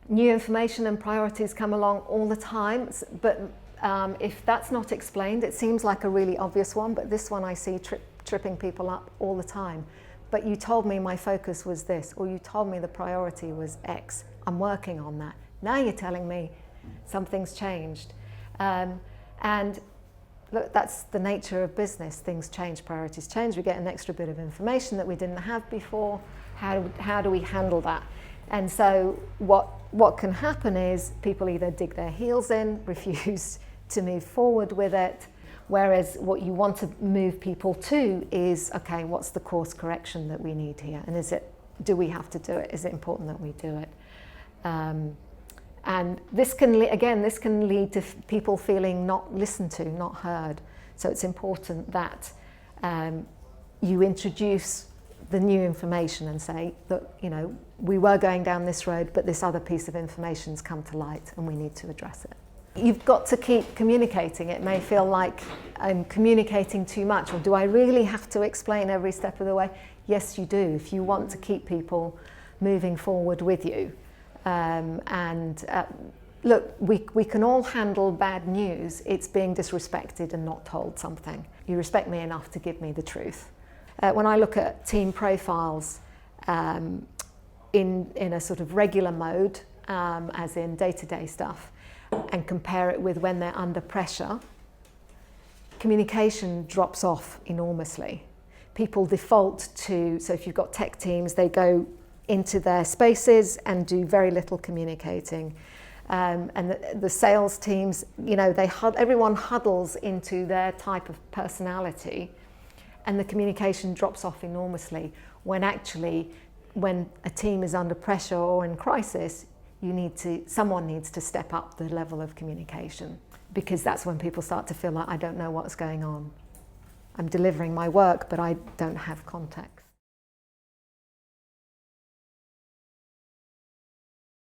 New information and priorities come along all the time, but if that's not explained, it seems like a really obvious one, but this one I see tripping people up all the time. But you told me my focus was this, or you told me the priority was X. I'm working on that. Now you're telling me something's changed. And look, that's the nature of business. Things change, priorities change. We get an extra bit of information that we didn't have before. How do we handle that? And so what can happen is people either dig their heels in, refuse to move forward with it, whereas what you want to move people to is, okay, what's the course correction that we need here? And do we have to do it? Is it important that we do it? And this can lead to people feeling not listened to, not heard. So it's important that you introduce the new information and say that, you know, we were going down this road, but this other piece of information's come to light and we need to address it. You've got to keep communicating. It may feel like I'm communicating too much, or do I really have to explain every step of the way? Yes, you do, if you want to keep people moving forward with you. Look, we can all handle bad news. It's being disrespected and not told something. You respect me enough to give me the truth. When I look at team profiles in a sort of regular mode, as in day-to-day stuff, and compare it with when they're under pressure, communication drops off enormously. People default to, so if you've got tech teams, they go into their spaces and do very little communicating. And the sales teams, you know, everyone huddles into their type of personality, and the communication drops off enormously, when actually, when a team is under pressure or in crisis, someone needs to step up the level of communication, because that's when people start to feel like, I don't know what's going on. I'm delivering my work, but I don't have context.